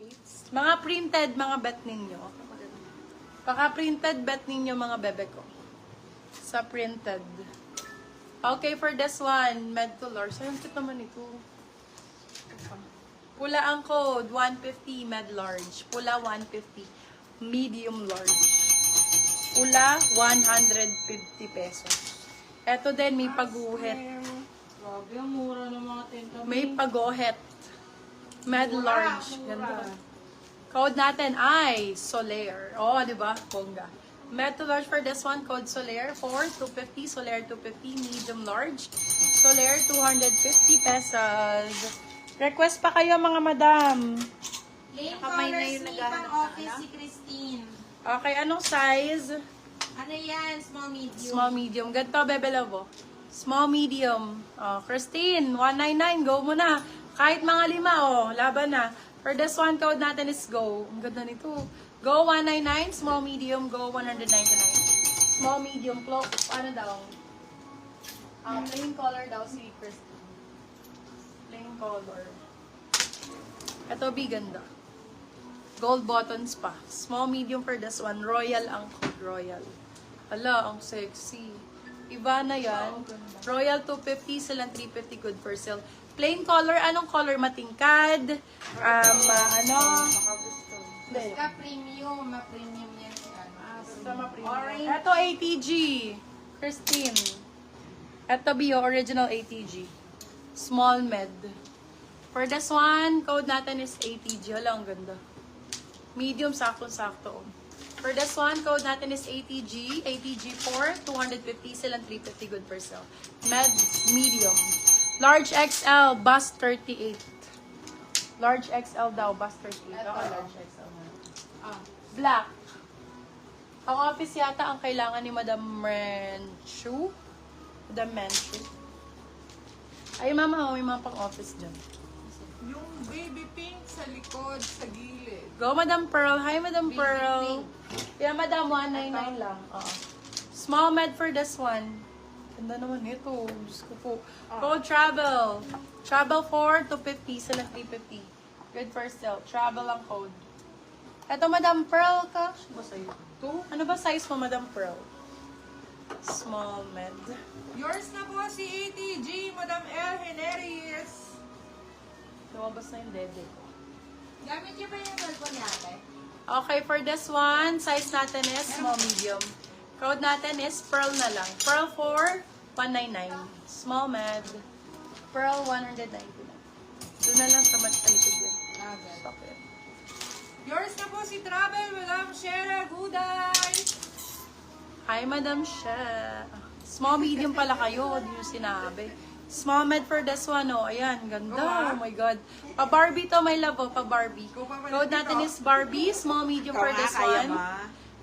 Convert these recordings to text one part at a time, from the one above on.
pleats. Mga printed, mga bet ninyo. Baka printed bet ninyo, mga bebe ko. Sa printed. Okay, for this one, med to large. Sayang cute naman ito. Pula ang code, 150 med large. Pula, 150. Medium large. Pula, 150 pesos. Eto din, may paguhit. Grabe, ang mura ng mga tinta. May paguhit. Med large. Ganda. Code natin ay Soler. Oh, di ba? Bongga. Med to large for this one, code Soler for 250. Soler 250, medium large. Soler 250 pesos. Request pa kayo, mga madam. Lane Kamay na color yung sleeve naghahanap ang ng office anak. si Christine. Okay, anong size? Ano yan? Small, medium. Small, medium. Ganito, Bebe Lobo. Small, medium. Oh, Christine, 199. Go mo na. Kahit mga 5, oh. Laban na. For this one, code natin is go. Ang ganda nito. Go 199. Small, medium. Go 199. Small, medium. Ano daw? Plain color daw si Christine. Plain color. Ito, ganda. Gold buttons pa. Small, medium for this one. Royal ang code. Royal. Hala, ang sexy. Iba na yan. Royal 250, silang 350, good for sale. Plain color, anong color? Matingkad? Hindi. Basta premium. Ma-premium yan si ano. Basta ma-premium. Ito, ATG. Christine. Ito, Bio, original ATG. Small med. For this one, code natin is ATG. Hala, ang ganda. Medium, sakto-sakto. For this one, code natin is ATG. ATG 4, 250, silang 350, good for sale. Med, medium. Large XL, bust 38. Large XL daw, bust 38. Ako, large XL na. Black. Ang office yata ang kailangan ni Madam Menchu. Madam Menchu. Ay, mama, may mga pang-office dyan. Yung baby pink sa likod, sa gilid. Go, Madam Pearl. Hi, Madam Pearl. Yeah, Madam, 199 lang. Oo. Small med for this one. Ganda naman ito. Diyos ko po. Code travel. Travel 4 to 50. Sila 350. Good for sale. Travel ang code. Ito, Madam Pearl ka. Ano ba sa'yo? Ano ba size mo, Madam Pearl? Small med. Yours na po si ATG, Madam L. Heneris. Lumabas na yung dede ko. Gamit niyo ba yung cellphone ni ate? Okay, for this one, size natin is small, medium. Code natin is Pearl na lang. Pearl 4, 199. Small med. Pearl 199. Doon na lang sa mas talikod yun. Stop it. Yours na po si Travel, Madam Shera Guday. Hi, Madam She. Small, medium pala kayo. Hindi nyo sinabi. Small med for this one, oh. Ayan, ganda. Oh my God. Pa-Barbie to, my love, oh. Pa-Barbie. Code natin is Barbie. Small, medium for this one.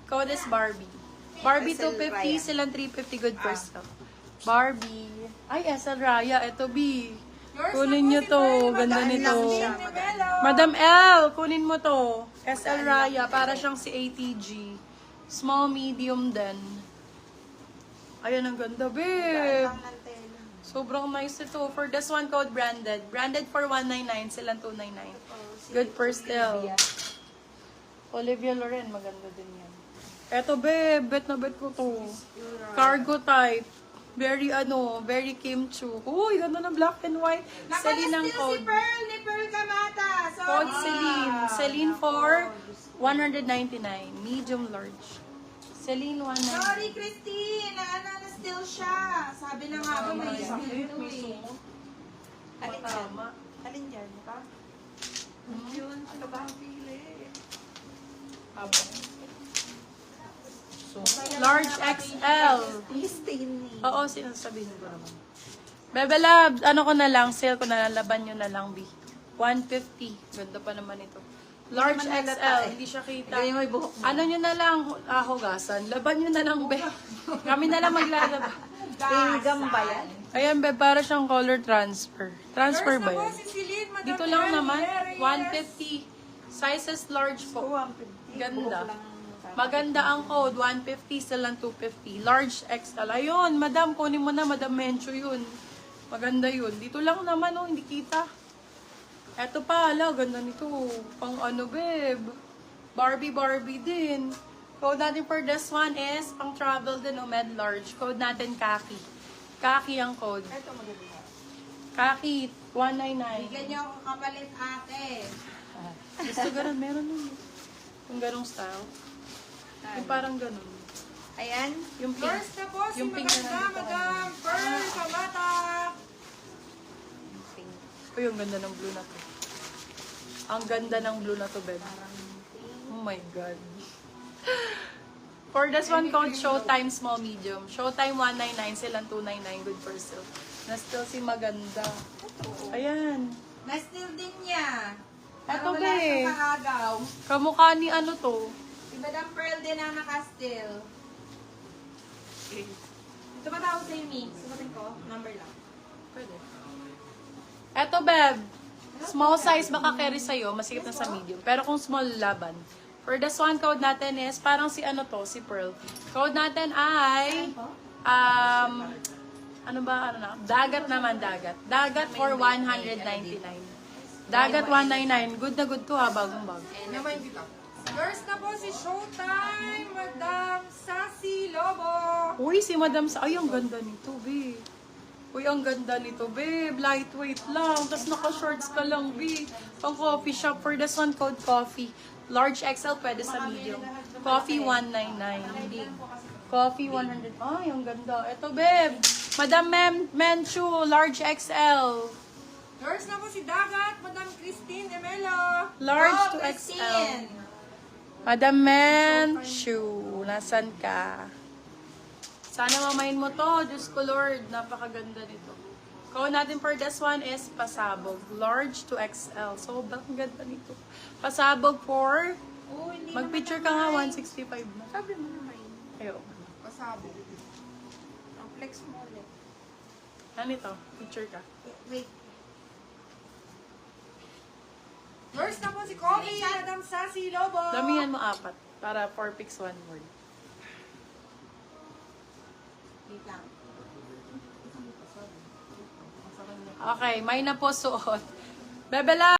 Code is Barbie. Barbie 250, silang 350, good for sale. Barbie. Ay, SL Raya. Ito, B. Kunin nyo to. Ganda nito. Madam L, kunin mo to. SL Raya. Para siyang si ATG. Small, medium din. Ayan, ang ganda, babe. Sobrang nice ito. For this one, code branded. Branded for 199, silang 299. Good for still. Olivia Loren, maganda din yan. Eto, babe. Bet na bet ko to. Cargo type. Very, very kimchu. Uy, ganda na black and white. Celine ang code. Pearl ni Pearl Kamata. Code Celine. Celine for 199. Medium large. Celine 199. Sorry, Christine. Na-still siya. Sabi na nga ba may still to eh. Alin dyan? Tama. Alin dyan? Ito? Yun, ano ba ang pili? Large XL. Christine. Oo, sinasabihin ko naman. Bebe Lab, ano ko na lang, sale ko na lang, laban nyo na lang, B. 150. Ganda pa naman ito. Large XL, hindi siya kita. Ano nyo na lang, hugasan. Laban nyo na lang, be. Kami na lang maglalaba. Tinggam ba yan? Ayan, be, para siyang color transfer. Transfer Yours ba na po yan? si Celine, Madam Dito lang L. naman, Heneris. 150. Sizes large po. 150. Ganda. Maganda ang code, 150 silang 250. Large XL. Ayun, madam, kunin mo na, Madam Mencho yun. Maganda yun. Dito lang naman, oh, hindi kita. Eto pa, ala, ganda nito. Pang ano, babe. Barbie din. Code natin for this one is pang travel din, o med large. Code natin Kaki. Kaki ang code. Ito maganda. Kaki, 199. Bigyan niyo ako kapalit ate. Gusto ganun, meron nun. Yung ganong style. Yung parang ganun. Ayan. Yung pink. First na po si Yung pink na maganda, nandito. Madam Pearl Kamata. Uy, ang ganda ng blue na to. Ang ganda ng blue na to, babe. Oh my God. For this one, code Showtime Small Medium. Showtime 199, silang 299. Good for sale. Na-still si maganda. Ayan. Na-steal din niya. Eto, Wala babe. siyang kaagaw. Kamukha ni ano to? Si Madam Pearl din ang naka-steal. Ito ba tawag sa'yo, Mi? Sumatin ko? Number lang. Pwede. Eto, babe. Small size baka carry sa'yo, masikip na sa medium. Pero kung small, laban. For this one, code natin is, parang si ano to, si Pearl. Code natin ay, ano ba, ano na? Dagat naman, dagat. Dagat for 199. Dagat 199. Good na good to ha, bagong bag. Naman dito. First na po si Showtime, Madam Sassy Lobo. Uy, si Madam Sa... Ay, ang ganda nito, babe. Uy, ang ganda nito, babe. Lightweight lang. Tapos naka-shorts ka lang, babe. Pang coffee shop. For this one, code coffee. Large XL, pwede sa medium. Coffee 199. Coffee 100. Ay, ang ganda. Ito, babe. Madam Menchu, large XL. First na po si Dagat, Madam Christine Emelo. Large Go, to XL. Christine! Madam Menchu, nasan ka? Sana mamahin mo to. Diyos ko, Lord. Napakaganda nito. Code natin for this one is pasabog. Large to XL. So, ang ganda nito. Pasabog for... Oh, hindi Mag-picture ka nga, 165 na. Sabi mo naman. Ayaw. Pasabo. Ang flex mo ulit. Ano ito? Picture ka. Wait. First na po si Coffee, Madam Sassy Lobo. Damihan mo 4 para 4 pics 1 word. Wait lang. Okay, may na po suot. Bebela!